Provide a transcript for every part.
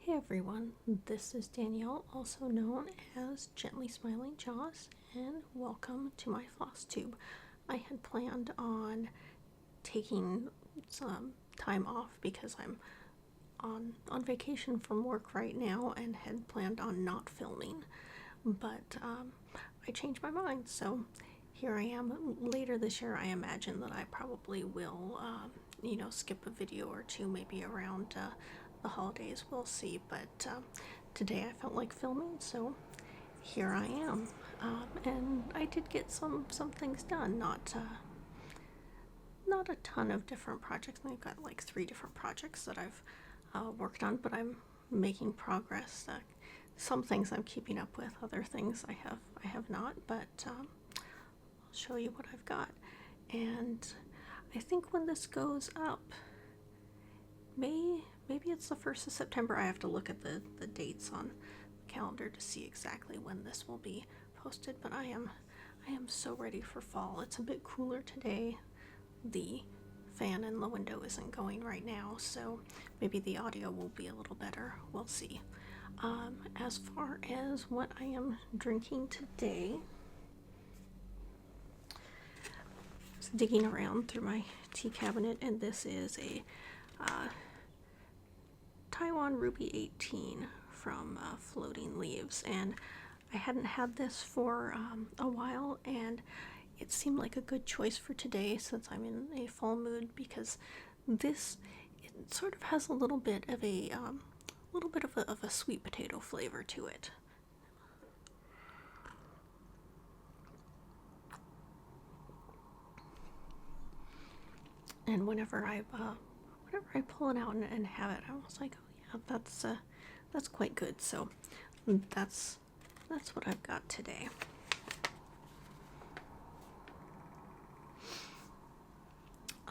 Hey everyone, this is Danielle, also known as Gently Smiling Jaws, and welcome to my Flosstube. I had planned on taking some time off because I'm on vacation from work right now and had planned on not filming, but I changed my mind, so here I am. Later this year, I imagine that I probably will, skip a video or two, maybe around the holidays. We'll see. But today I felt like filming, so here I am. And I did get some things done. Not a ton of different projects. I've got like 3 different projects that I've worked on, but I'm making progress. Some things I'm keeping up with, other things I have not. But I'll show you what I've got. And I think when this goes up, maybe it's the 1st of September. I have to look at the dates on the calendar to see exactly when this will be posted, but I am so ready for fall. It's a bit cooler today. The fan in the window isn't going right now, so maybe the audio will be a little better. We'll see. As far as what I am drinking today, I was digging around through my tea cabinet, and this is a Taiwan Ruby 18 from Floating Leaves, and I hadn't had this for a while, and it seemed like a good choice for today since I'm in a fall mood, because this, it sort of has a little bit of a sweet potato flavor to it. And whenever I pull it out and have it, I was like, oh yeah, that's quite good. So that's what I've got today.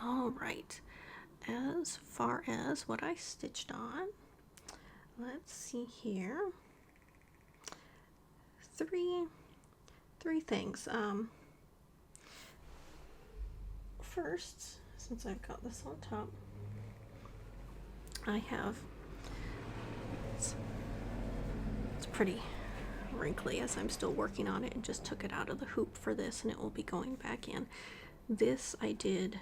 All right, as far as what I stitched on, let's see here. Three things. First, since I've got this on top, I have, it's pretty wrinkly as I'm still working on it, and just took it out of the hoop for this, and it will be going back in. This I did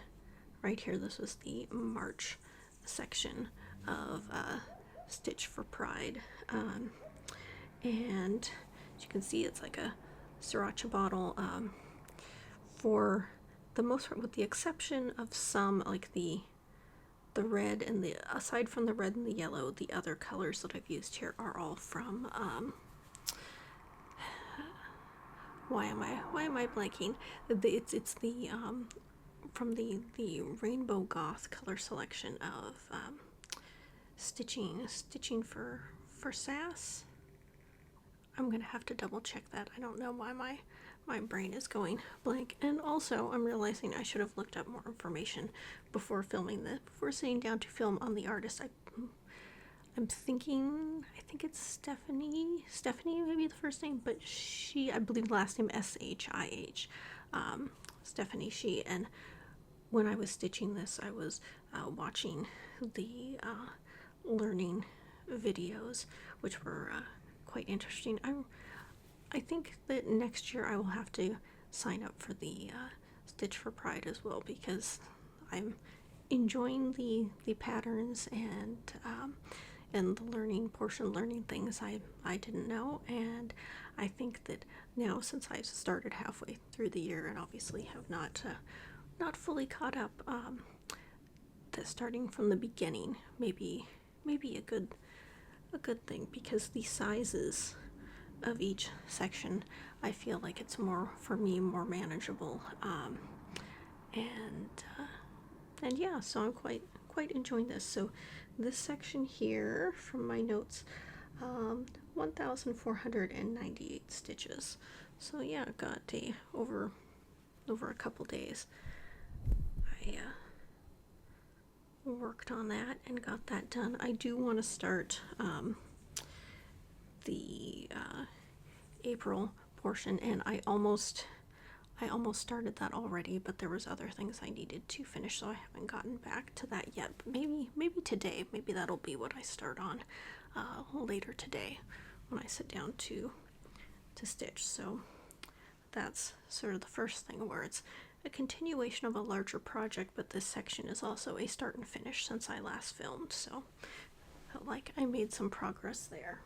right here. This was the March section of Stitch for Pride, and as you can see, it's like a sriracha bottle. For the most part, with the exception of some, like the red and aside from the red and the yellow, the other colors that I've used here are all from why am I blanking? It's the from the Rainbow Goth color selection of stitching for SAS. I'm gonna have to double check that. I don't know why my brain is going blank. And also, I'm realizing I should have looked up more information before filming this. Before sitting down to film on the artist, I'm thinking, I think it's Stephanie maybe the first name, but I believe the last name SHIH. Stephanie, she, and when I was stitching this, I was watching the learning videos, which were quite interesting. I think that next year I will have to sign up for the Stitch for Pride as well, because I'm enjoying the patterns and the learning things I didn't know. And I think that now, since I've started halfway through the year and obviously have not fully caught up, that starting from the beginning maybe a good thing, because the sizes of each section, I feel like it's more manageable, and yeah, so I'm quite enjoying this. So this section here, from my notes, 1,498 stitches. So yeah, I got over a couple days. I worked on that and got that done. I do want to start the April portion, and I almost started that already, but there was other things I needed to finish, so I haven't gotten back to that yet. But maybe today, maybe that'll be what I start on. later today when I sit down to stitch. So that's sort of the first thing, where it's a continuation of a larger project, but this section is also a start and finish since I last filmed, so felt like I made some progress there.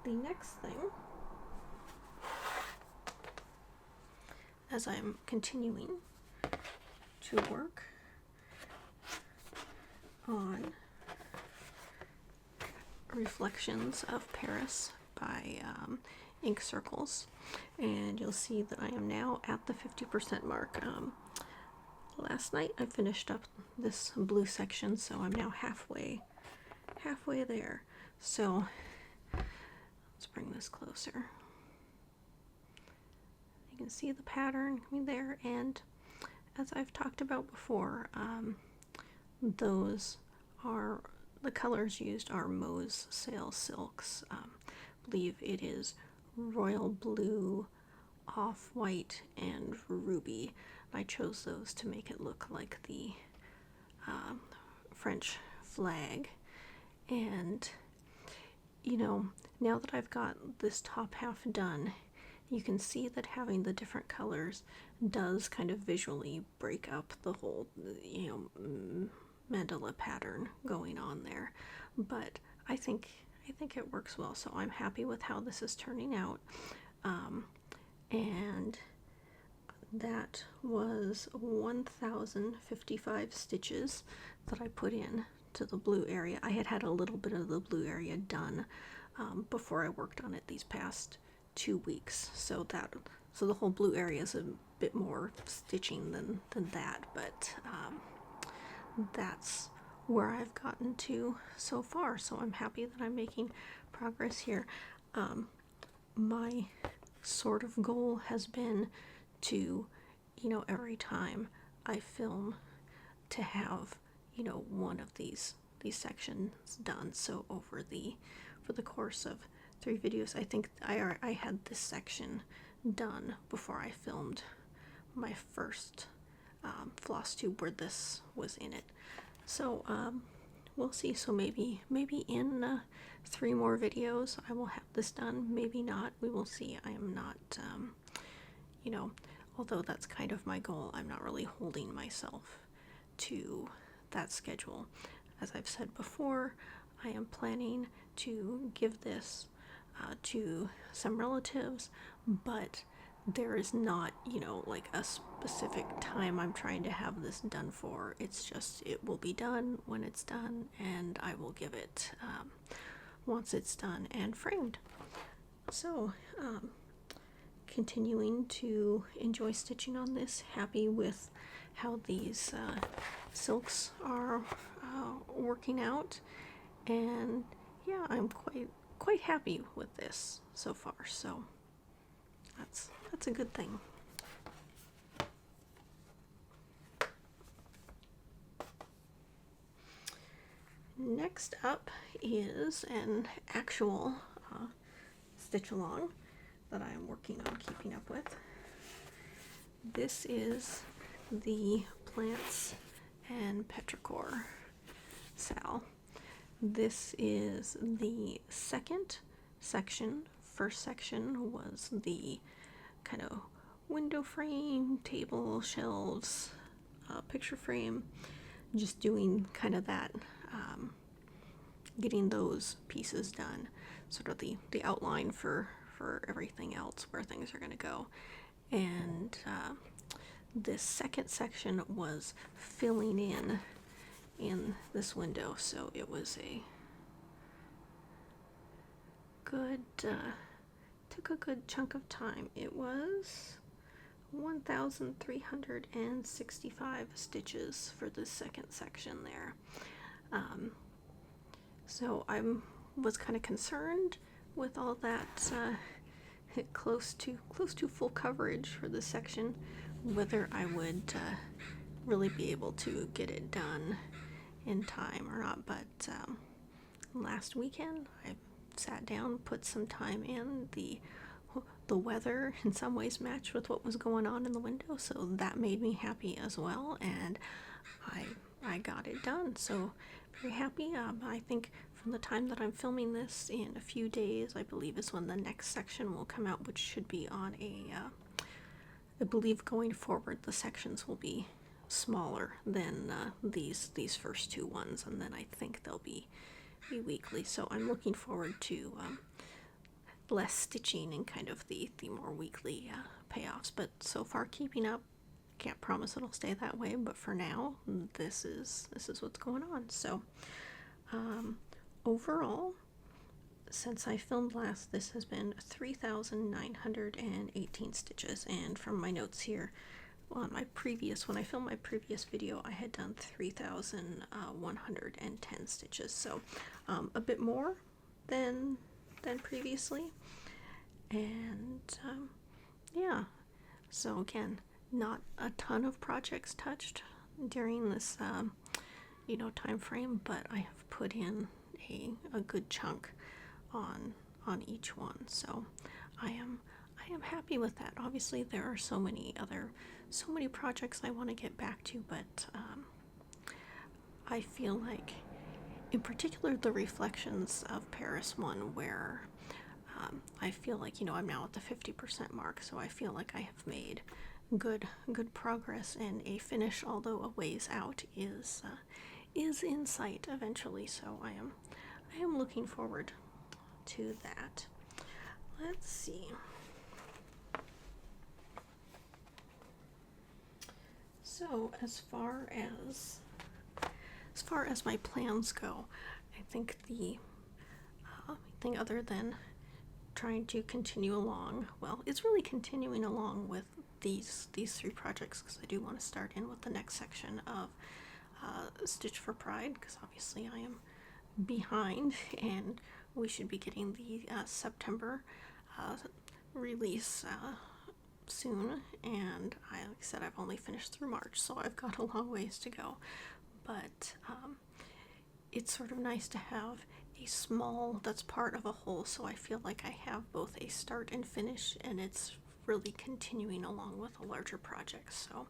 The next thing, as I'm continuing to work on Reflections of Paris by Ink Circles, and you'll see that I am now at the 50% mark. Last night I finished up this blue section, so I'm now halfway there. So let's bring this closer. You can see the pattern coming there, and as I've talked about before, those are the colors used are Moe's SAL silks. I believe it is royal blue, off-white, and ruby. I chose those to make it look like the French flag. And you know, now that I've got this top half done, you can see that having the different colors does kind of visually break up the whole, mandala pattern going on there. But I think it works well, so I'm happy with how this is turning out. And that was 1,055 stitches that I put in to the blue area. I had a little bit of the blue area done before I worked on it these past 2 weeks, so the whole blue area is a bit more stitching than that, but that's where I've gotten to so far, so I'm happy that I'm making progress here. My sort of goal has been to, every time I film, to have, one of these sections done. So for the course of 3 videos, I think I had this section done before I filmed my first Flosstube where this was in it. So we'll see. So maybe in 3 more videos I will have this done. Maybe not. We will see. I am not, although that's kind of my goal, I'm not really holding myself to that schedule. As I've said before, I am planning to give this to some relatives, but there is not, like a specific time I'm trying to have this done for. It's just, it will be done when it's done, and I will give it once it's done and framed. So, continuing to enjoy stitching on this, happy with how these silks are working out, and yeah, I'm quite happy with this so far, so that's a good thing. Next up is an actual stitch along that I am working on keeping up with. This is the Plants and Petrichor SAL. This is the second section. First section was the kind of window frame, table, shelves, picture frame, just doing kind of that, getting those pieces done, sort of the outline for everything else, where things are going to go. And this second section was filling in this window, so it was a good, took a good chunk of time. It was 1,365 stitches for the second section there. So I was kind of concerned with all that close to full coverage for this section, whether I would really be able to get it done in time or not. But last weekend I sat down, put some time in. The the weather in some ways matched with what was going on in the window, so that made me happy as well, and I got it done, so very happy. I think from the time that I'm filming this, in a few days, I believe is when the next section will come out, which should be on I believe going forward the sections will be smaller than these first two ones, and then I think they'll be weekly, so I'm looking forward to less stitching and kind of the more weekly payoffs, but so far keeping up. Can't promise it'll stay that way, but for now this is what's going on. So overall, since I filmed last, this has been 3,918 stitches, and from my notes here, on my previous, when I filmed my previous video, I had done 3,110 stitches, so a bit more than previously, and yeah, so again, not a ton of projects touched during this time frame, but I have put in a good chunk on each one, so I am happy with that. Obviously there are so many projects I want to get back to, but I feel like in particular the Reflections of Paris one, where I feel like I'm now at the 50% mark, so I feel like I have made good progress, and a finish, although a ways out, is in sight eventually, so I am looking forward to that. Let's see. So as far as my plans go, I think the thing, other than trying to continue along, well, it's really continuing along with these three projects, because I do want to start in with the next section of Stitch for Pride, because obviously I am behind, and we should be getting the September release soon, and like I said, I've only finished through March, so I've got a long ways to go, but it's sort of nice to have a small that's part of a whole, so I feel like I have both a start and finish, and it's really continuing along with a larger project, so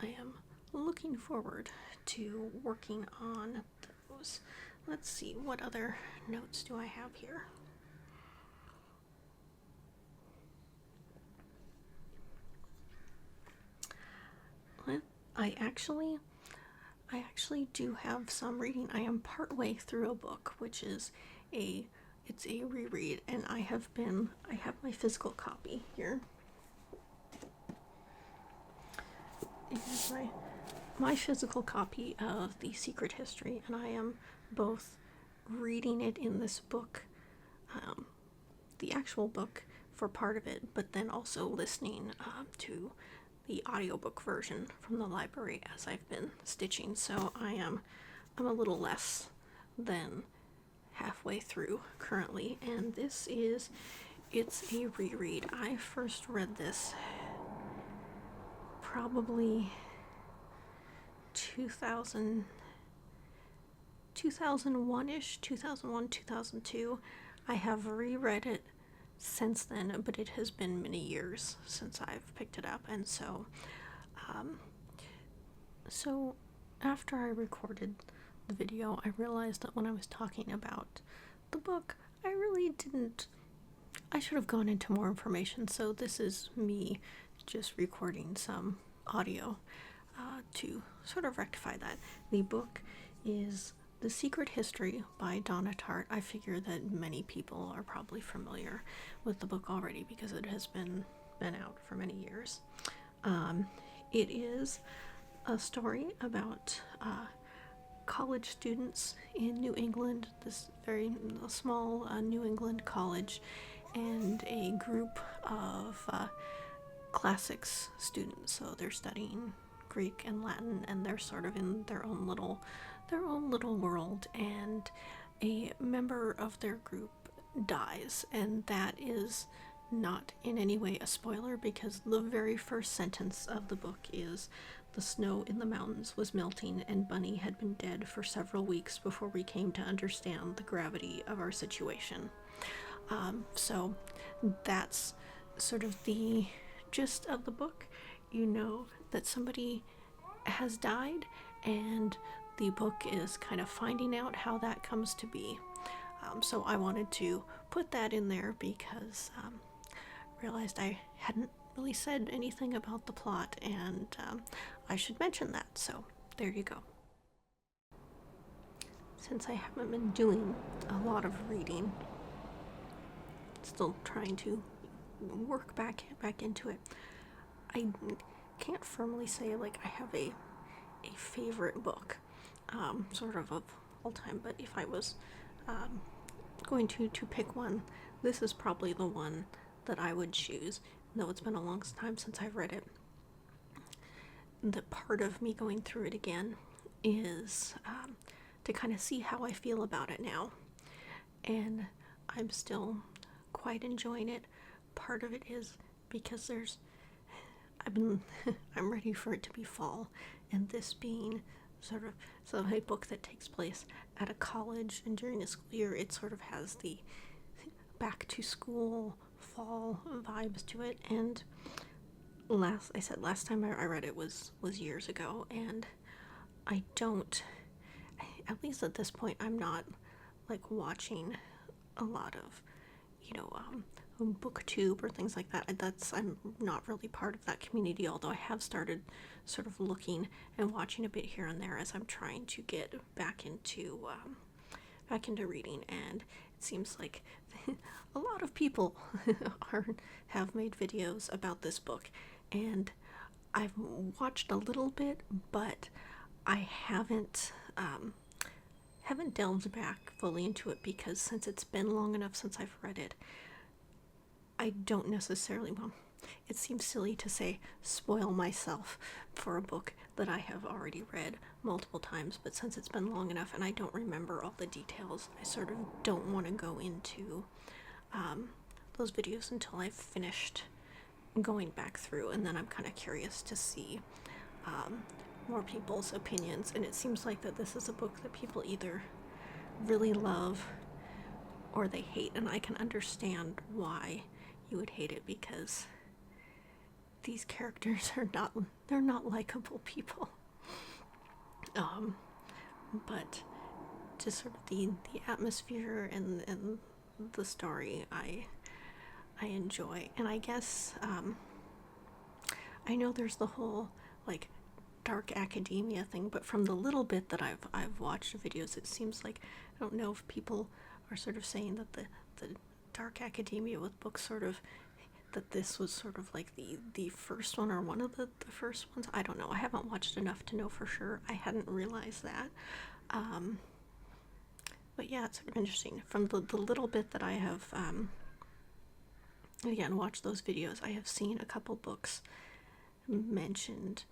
I am looking forward to working on those. Let's see, what other notes do I have here? I actually do have some reading. I am partway through a book, which is it's a reread, and I have my physical copy here. It is my physical copy of The Secret History, and I am both reading it in this book, the actual book for part of it, but then also listening to the audiobook version from the library as I've been stitching, so I'm a little less than halfway through currently, and it's a reread. I first read this probably 2001-ish, 2001, 2002. I have reread it since then, but it has been many years since I've picked it up, and so after I recorded the video, I realized that when I was talking about the book, I should have gone into more information, so this is me just recording some audio to sort of rectify that. The book is The Secret History by Donna Tartt. I figure that many people are probably familiar with the book already because it has been out for many years. It is a story about college students in New England, this very small New England college, and a group of classics students. So they're studying Greek and Latin, and they're sort of in their own little world, and a member of their group dies, and that is not in any way a spoiler, because the very first sentence of the book is, "The snow in the mountains was melting, and Bunny had been dead for several weeks before we came to understand the gravity of our situation." So that's sort of the gist of the book, you know that somebody has died, and the book is kind of finding out how that comes to be. So I wanted to put that in there because realized I hadn't really said anything about the plot, and I should mention that, so there you go. Since I haven't been doing a lot of reading, still trying to work back into it, I can't firmly say like I have a favorite book sort of all time, but if I was going to pick one, this is probably the one that I would choose, though it's been a long time since I've read it. The part of me going through it again is to kind of see how I feel about it now, and I'm still quite enjoying it. Part of it is because I'm ready for it to be fall, and this being sort of a book that takes place at a college, and during the school year it sort of has the back to school fall vibes to it. And last time I read it was years ago, and I don't, at least at this point, I'm not like watching a lot of, BookTube or things like that. I'm not really part of that community, although I have started sort of looking and watching a bit here and there as I'm trying to get back into reading. And it seems like a lot of people have made videos about this book, and I've watched a little bit, but I haven't delved back fully into it, because since it's been long enough since I've read it, I don't necessarily, well, it seems silly to say spoil myself for a book that I have already read multiple times, but since it's been long enough and I don't remember all the details, I sort of don't want to go into those videos until I've finished going back through, and then I'm kind of curious to see more people's opinions. And it seems like that this is a book that people either really love or they hate, and I can understand why you would hate it, because these characters they're not likable people. But just sort of the atmosphere and the story I enjoy. And I guess I know there's the whole like dark academia thing, but from the little bit that I've watched videos, it seems like, I don't know if people are sort of saying that the dark academia with books sort of, that this was sort of like the first one, or one of the first ones. I don't know. I haven't watched enough to know for sure. I hadn't realized that. But yeah, it's sort of interesting. From the little bit that I have, again, watched those videos, I have seen a couple books mentioned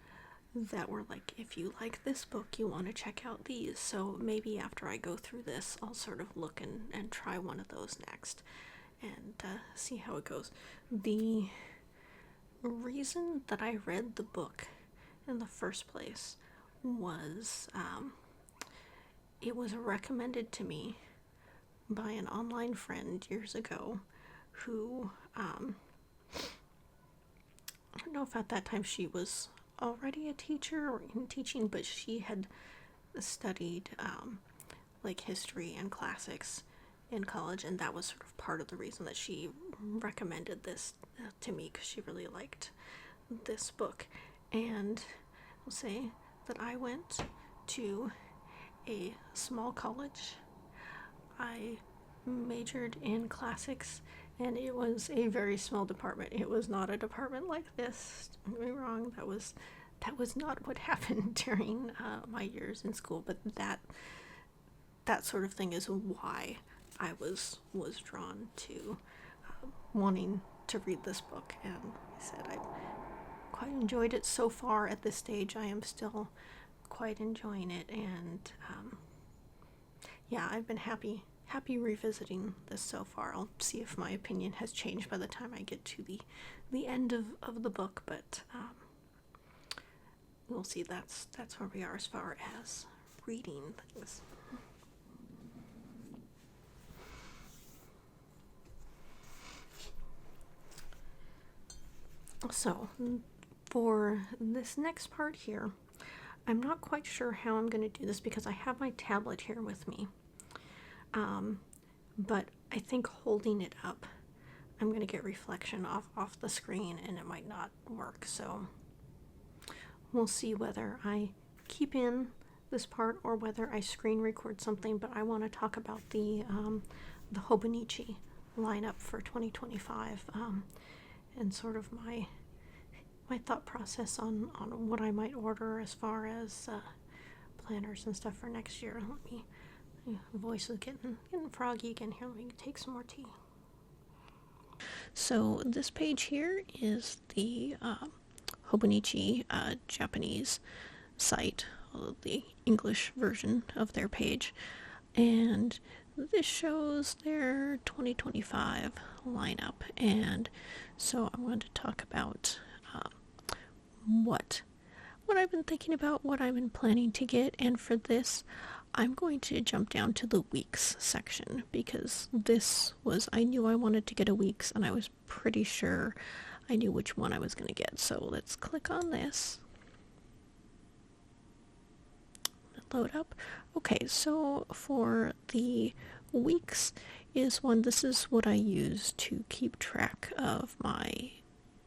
that were like, if you like this book, you want to check out these. So maybe after I go through this, I'll sort of look and try one of those next, and see how it goes. The reason that I read the book in the first place was it was recommended to me by an online friend years ago who, I don't know if at that time she was already a teacher or in teaching, but she had studied like history and classics in college, and that was sort of part of the reason that she recommended this to me, because she really liked this book. And I'll say that I went to a small college. I majored in classics, and it was a very small department. It was not a department like this. Don't get me wrong, that was not what happened during my years in school, but that sort of thing is why I was drawn to wanting to read this book. And I said I quite enjoyed it so far. At this stage, I am still quite enjoying it, and yeah, I've been happy revisiting this so far. I'll see if my opinion has changed by the time I get to the end of the book, but we'll see. That's where we are as far as reading things. So for this next part here, I'm not quite sure how I'm going to do this because I have my tablet here with me. But I think holding it up, I'm going to get reflection off the screen and it might not work. So we'll see whether I keep in this part or whether I screen record something. But I want to talk about the Hobonichi lineup for 2025 and sort of my thought process on what I might order as far as planners and stuff for next year. Let me, voice is getting froggy again here. Let me take some more tea. So this page here is the Hobonichi Japanese site, the English version of their page, and this shows their 2025 lineup. And so I'm going to talk about what I've been thinking about, what I've been planning to get, and for this I'm going to jump down to the weeks section because this was, I knew I wanted to get a weeks and I was pretty sure I knew which one I was going to get. So let's click on this. Load up. Okay, so for the weeks is one, this is what I use to keep track of my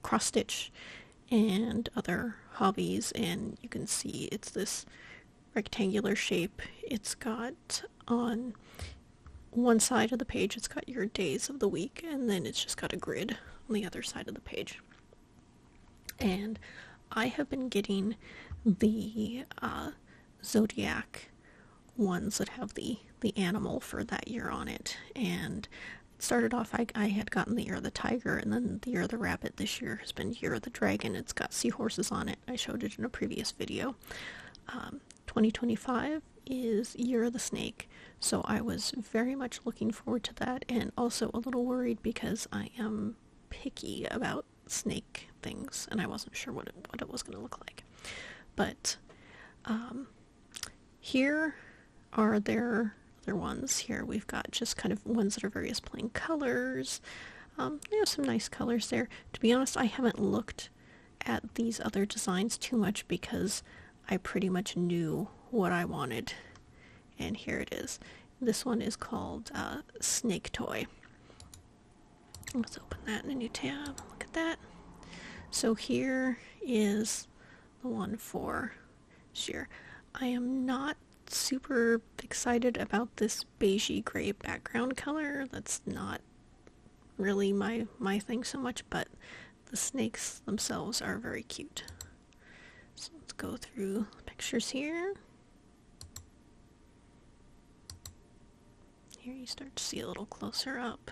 cross stitch and other hobbies, and you can see it's this rectangular shape. It's got on one side of the page, it's got your days of the week, and then it's just got a grid on the other side of the page. And I have been getting the zodiac ones that have the animal for that year on it, and it started off, I had gotten the year of the tiger, and then the year of the rabbit. This year has been year of the dragon. It's got seahorses on it. I showed it in a previous video. 2025 is year of the snake, so I was very much looking forward to that, and also a little worried because I am picky about snake things and I wasn't sure what it was going to look like. But here are their ones. Here we've got just kind of ones that are various plain colors. There's some nice colors there. To be honest, I haven't looked at these other designs too much because I pretty much knew what I wanted. And here it is. This one is called Snake Toy. Let's open that in a new tab. Look at that. So here is the one for sheer. I am not super excited about this beigey gray background color. That's not really my thing so much, but the snakes themselves are very cute. So let's go through pictures here. Here you start to see a little closer up.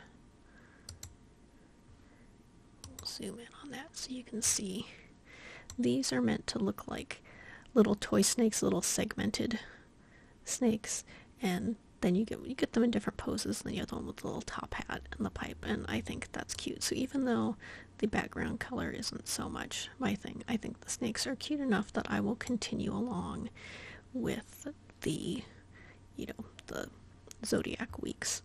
We'll zoom in on that so you can see. These are meant to look like little toy snakes, little segmented snakes, and then you get them in different poses. Then you have the one with the little top hat and the pipe, and I think that's cute. So even though the background color isn't so much my thing, I think the snakes are cute enough that I will continue along with the, the zodiac weeks.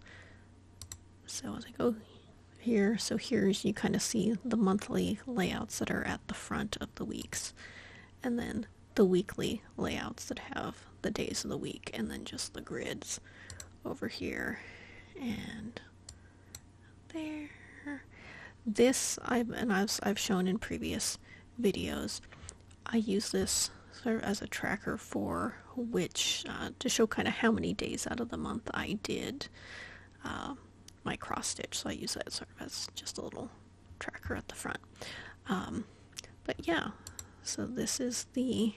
So as I go here, so here's, you kind of see the monthly layouts that are at the front of the weeks, and then the weekly layouts that have the days of the week, and then just the grids over here and there. This I've shown in previous videos. I use this sort of as a tracker for which to show kind of how many days out of the month I did my cross stitch. So I use that sort of as just a little tracker at the front. But yeah, so this is the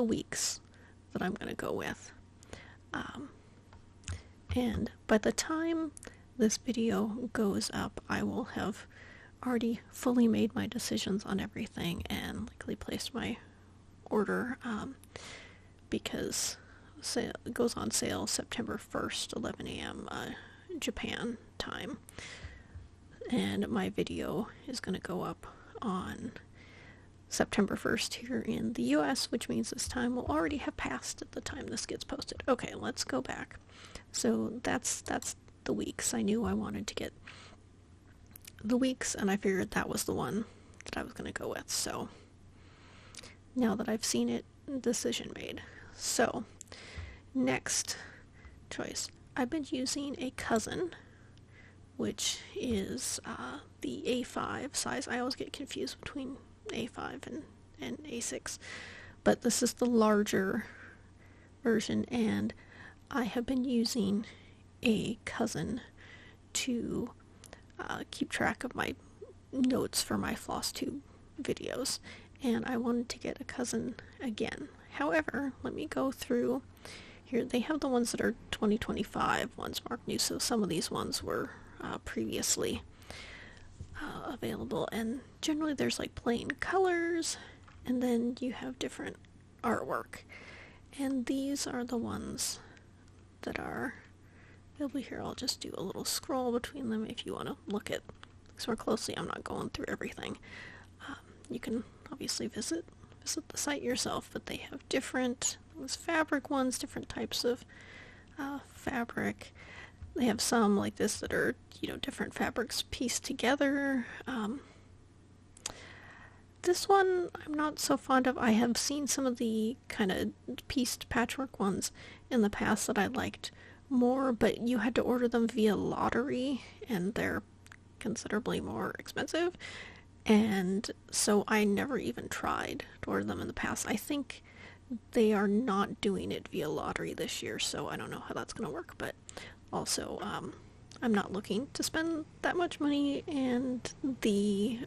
weeks that I'm gonna go with. And by the time this video goes up, I will have already fully made my decisions on everything and likely placed my order, because it goes on sale September 1st, 11 a.m. Japan time. And my video is going to go up on September 1st here in the US, which means this time will already have passed at the time this gets posted. Okay, let's go back. So that's the weeks. I knew I wanted to get the weeks, and I figured that was the one that I was going to go with. So now that I've seen it, decision made. So next choice. I've been using a cousin, which is the A5 size. I always get confused between A5 and A6, but this is the larger version, and I have been using a cousin to keep track of my notes for my Flosstube videos, and I wanted to get a cousin again. However, let me go through here. They have the ones that are 2025 ones marked new, so some of these ones were previously available, and generally there's like plain colors, and then you have different artwork, and these are the ones that are available here. I'll just do a little scroll between them if you want to look at things more closely. I'm not going through everything. You can obviously visit the site yourself, but they have different things, fabric ones, different types of fabric. They have some like this that are, different fabrics pieced together. This one I'm not so fond of. I have seen some of the kind of pieced patchwork ones in the past that I liked more, but you had to order them via lottery, and they're considerably more expensive. And so I never even tried to order them in the past. I think they are not doing it via lottery this year, so I don't know how that's going to work. But also, I'm not looking to spend that much money, and the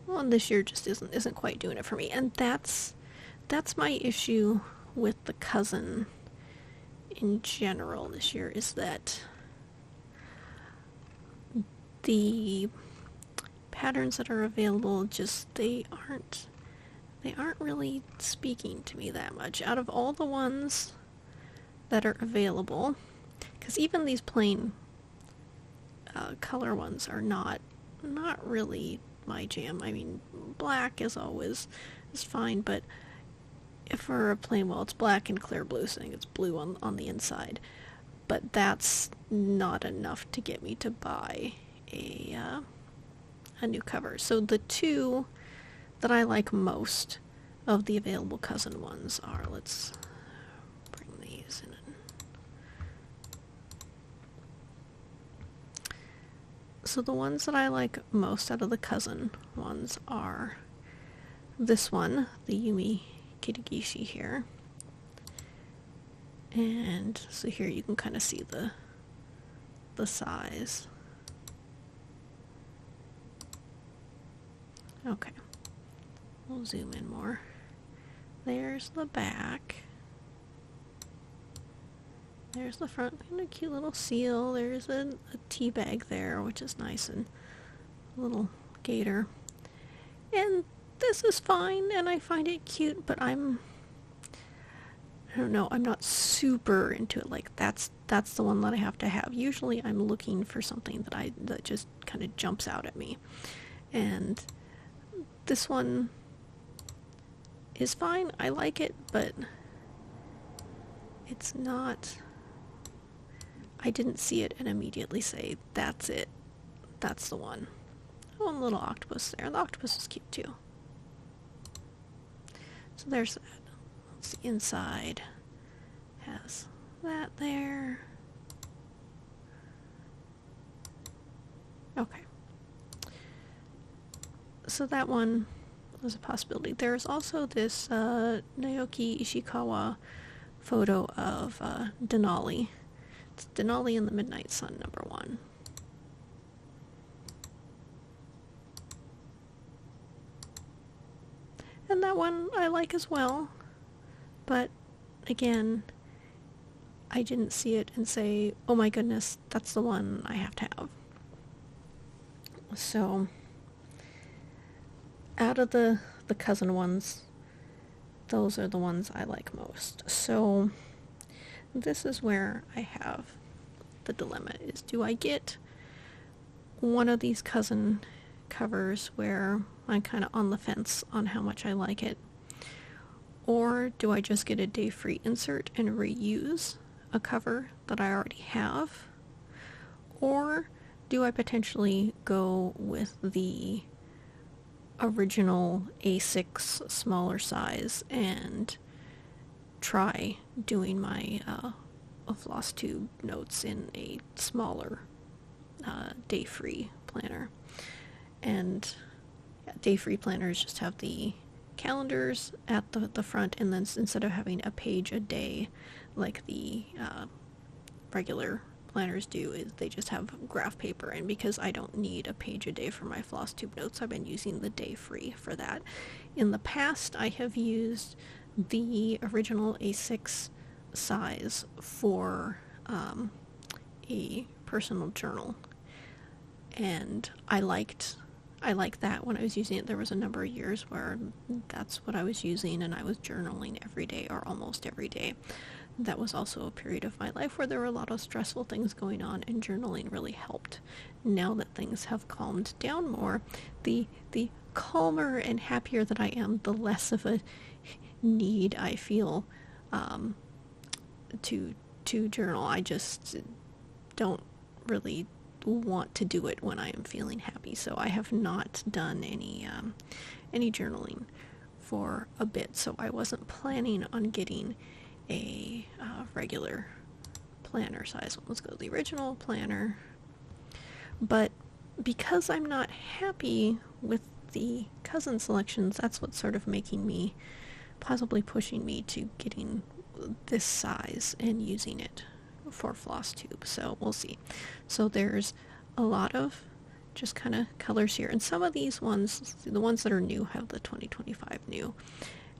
one this year just isn't quite doing it for me. And that's my issue with the cousin in general this year, is that the patterns that are available they aren't really speaking to me that much. Out of all the ones that are available, because even these plain color ones are not really my jam. I mean, black is fine, but if for a plain, well, it's black and clear blue, so I think it's blue on the inside, but that's not enough to get me to buy a new cover. So the two that I like most of the available cousin ones are, let's bring these in. So the ones that I like most out of the cousin ones are this one, the Yumi Kitagishi here. And so here you can kind of see the size. Okay, we'll zoom in more. There's the back. There's the front, and a cute little seal. There's a tea bag there, which is nice, and a little gator. And this is fine, and I find it cute, but I don't know, I'm not super into it. Like, that's the one that I have to have. Usually I'm looking for something that just kind of jumps out at me. And this one is fine. I like it, but it's not... I didn't see it and immediately say, that's it. That's the one. Oh, and a little octopus there. The octopus is cute too. So there's that. Let's see, inside has that there. Okay. So that one was a possibility. There's also this Naoki Ishikawa photo of Denali. It's Denali in the Midnight Sun, #1. And that one I like as well, but again, I didn't see it and say, oh my goodness, that's the one I have to have. So, out of the cousin ones, those are the ones I like most. So, this is where I have the dilemma, is do I get one of these cousin covers where I'm kind of on the fence on how much I like it, or do I just get a day free insert and reuse a cover that I already have, or do I potentially go with the original A6 smaller size and try doing my Flosstube notes in a smaller day-free planner. And day-free planners just have the calendars at the front, and then instead of having a page a day like the regular planners do, is they just have graph paper. And because I don't need a page a day for my Flosstube notes, I've been using the day-free for that. In the past, I have used the original A6 size for a personal journal, and I liked that when I was using it. There was a number of years where that's what I was using, and I was journaling every day or almost every day. That was also a period of my life where there were a lot of stressful things going on, and journaling really helped. Now that things have calmed down more, the calmer and happier that I am, the less of a need I feel to journal. I just don't really want to do it when I am feeling happy, so I have not done any journaling for a bit. So I wasn't planning on getting a regular planner size one. Let's go to the original planner. But because I'm not happy with the cousin selections, that's what's sort of making me, possibly pushing me to getting this size and using it for Flosstube. So we'll see. So there's a lot of just kind of colors here, and some of these ones, the ones that are new, have the 2025 new.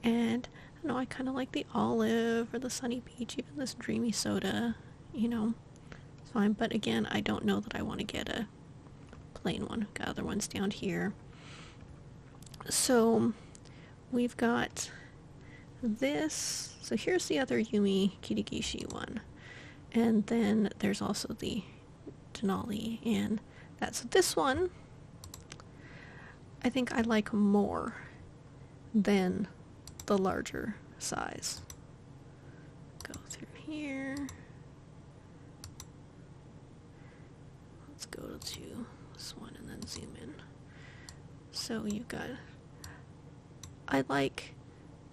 And I don't know, I kind of like the olive or the sunny peach, even this dreamy soda, you know, it's fine. But again, I don't know that I want to get a plain one. Got other ones down here. So we've got this. So here's the other Yumi Kirigishi one. And then there's also the Denali and that. So this one, I think I like more than the larger size. Go through here. Let's go to this one and then zoom in. So you got, I like,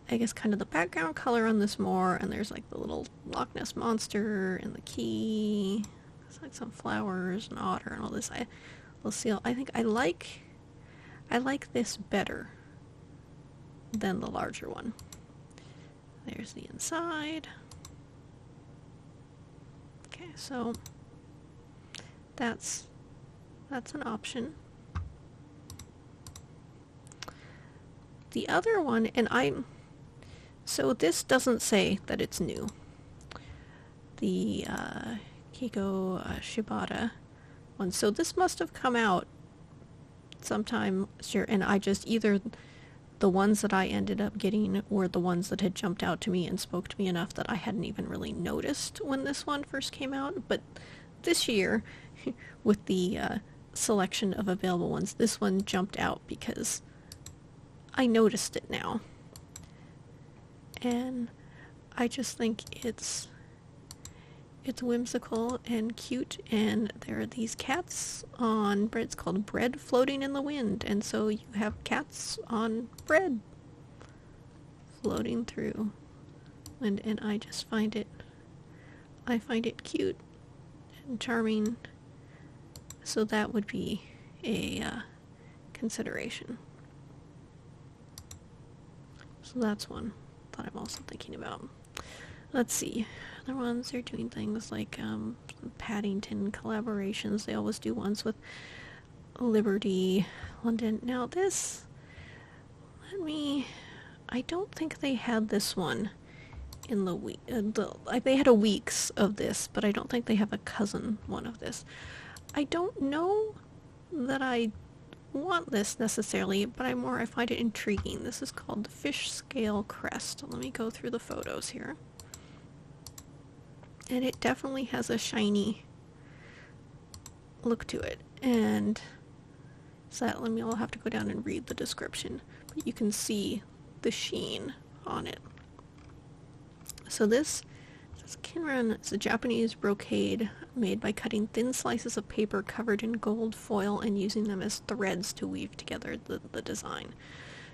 I guess, kind of the background color on this more, and there's like the little Loch Ness monster and the key. It's like some flowers and otter and all this. Little seal. I think I like this better than the larger one. There's the inside. Okay, so that's an option. The other one, and so this doesn't say that it's new. The Kiko Shibata one. So this must have come out sometime this year, and I just, either the ones that I ended up getting were the ones that had jumped out to me and spoke to me enough that I hadn't even really noticed when this one first came out. But this year, with the selection of available ones, this one jumped out because I noticed it now. And I just think it's whimsical and cute, and there are these cats on bread. It's called Bread Floating in the Wind, and so you have cats on bread floating through, and I just find it cute and charming. So that would be a consideration. So that's one that I'm also thinking about. Let's see. Other ones are doing things like Paddington collaborations. They always do ones with Liberty London. Now this, I don't think they had this one in the week. They had a weeks of this, but I don't think they have a cousin one of this. I don't know that I want this necessarily, but I find it intriguing. This is called the Fish Scale Crest. Let me go through the photos here. And it definitely has a shiny look to it. And so I'll have to go down and read the description, but you can see the sheen on it. So this Kinran is a Japanese brocade made by cutting thin slices of paper covered in gold foil and using them as threads to weave together the design.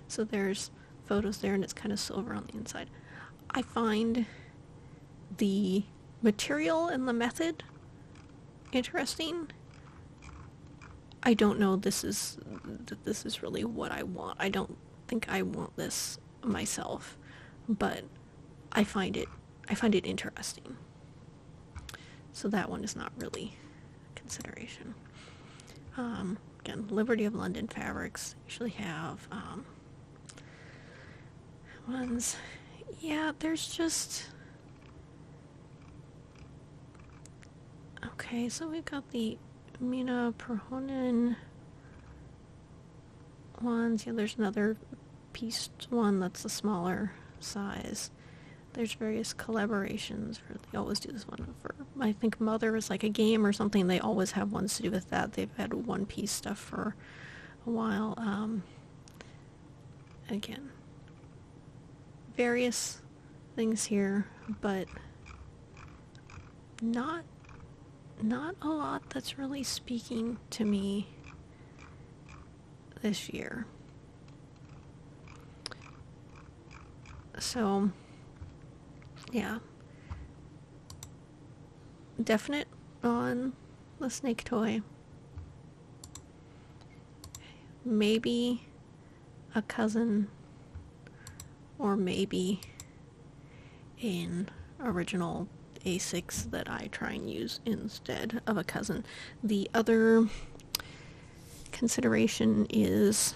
So there's photos there, and it's kind of silver on the inside. I find the material and the method interesting. I don't know this is really what I want. I don't think I want this myself, but I find it interesting. So that one is not really a consideration. Again, Liberty of London Fabrics usually have ones. Yeah, there's just... Okay, so we've got the Mina Perhonen ones. Yeah, there's another pieced one that's a smaller size. There's various collaborations. They always do this one for, I think Mother is like a game or something. They always have ones to do with that. They've had one-piece stuff for a while. Again, various things here, but not a lot that's really speaking to me this year. So, yeah. Definite on the snake toy. Maybe a cousin, or maybe an original A6 that I try and use instead of a cousin. The other consideration is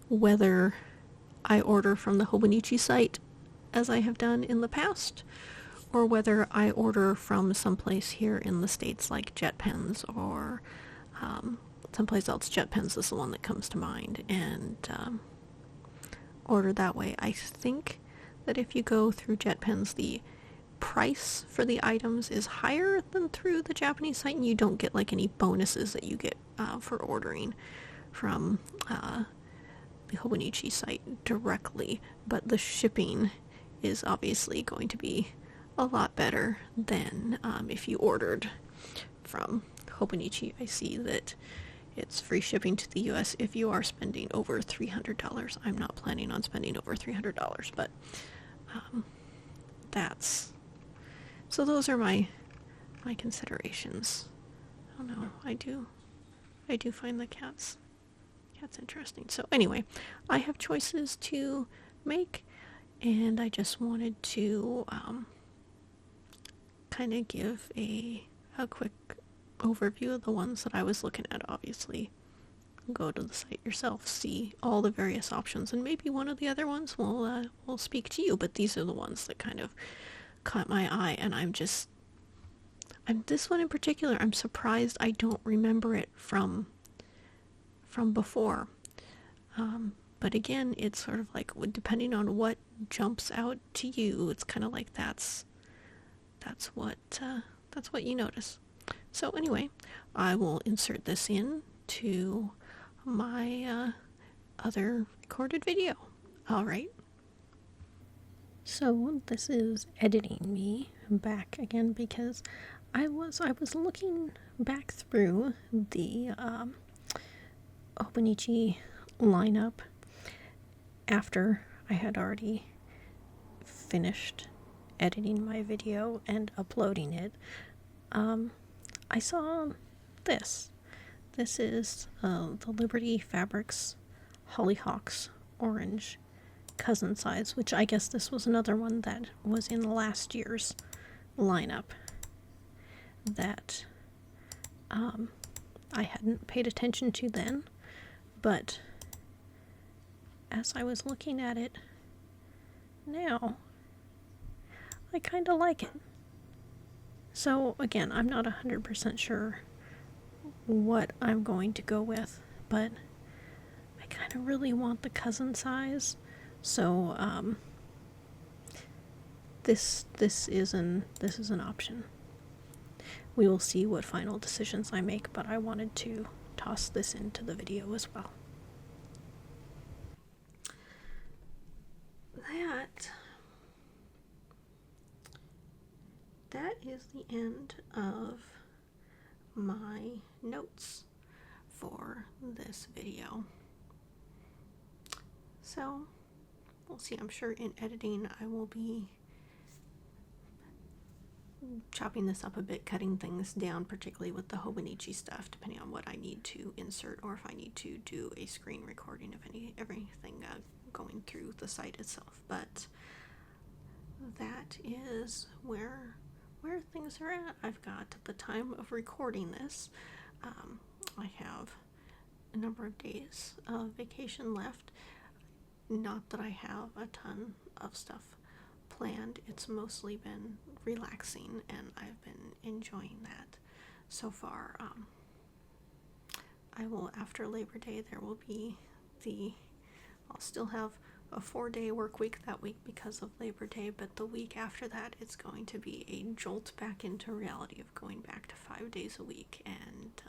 whether I order from the Hobonichi site, as I have done in the past, or whether I order from someplace here in the States like JetPens or someplace else. JetPens is the one that comes to mind, and order that way. I think that if you go through JetPens, the price for the items is higher than through the Japanese site, and you don't get like any bonuses that you get for ordering from the Hobonichi site directly, but the shipping is obviously going to be a lot better than if you ordered from Hobonichi. I see that it's free shipping to the US if you are spending over $300. I'm not planning on spending over $300, but that's... So those are my considerations. I don't know, I do find the cats interesting. So anyway, I have choices to make, and I just wanted to kind of give a quick overview of the ones that I was looking at. Obviously, go to the site yourself, see all the various options, and maybe one of the other ones will speak to you, but these are the ones that kind of caught my eye, and this one in particular, I'm surprised I don't remember it from before. But again, it's sort of like, depending on what jumps out to you, it's kind of like that's what you notice. So anyway, I will insert this in to my other recorded video. All right. So this is editing me back again, because I was looking back through the Hobonichi lineup after I had already finished editing my video and uploading it. I saw this. This is the Liberty Fabrics Hollyhocks Orange cousin size, which I guess this was another one that was in last year's lineup that I hadn't paid attention to then, but as I was looking at it now, I kind of like it. So again, I'm not 100% sure what I'm going to go with, but I kind of really want the cousin size. So this is an option. We will see what final decisions I make, but I wanted to toss this into the video as well. the end of my notes for this video. So we'll see. I'm sure in editing I will be chopping this up a bit, cutting things down, particularly with the Hobonichi stuff, depending on what I need to insert, or if I need to do a screen recording of everything going through the site itself. But that is where things are at. I've got the time of recording this. I have a number of days of vacation left. Not that I have a ton of stuff planned. It's mostly been relaxing, and I've been enjoying that so far. I will, after Labor Day, there will be I'll still have a 4-day work week that week because of Labor Day, but the week after that it's going to be a jolt back into reality of going back to 5 days a week, and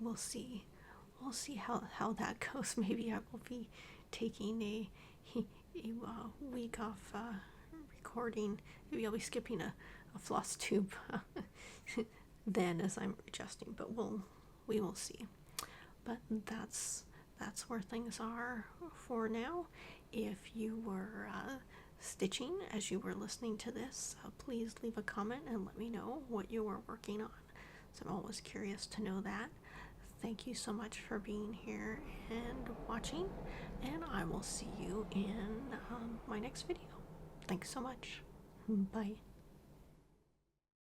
we'll see how that goes. Maybe I will be taking a week off recording. Maybe I'll be skipping a Flosstube then as I'm adjusting, but we will see. But that's where things are for now. If you were stitching as you were listening to this, please leave a comment and let me know what you were working on. So I'm always curious to know that. Thank you so much for being here and watching, and I will see you in my next video. Thanks so much. Bye.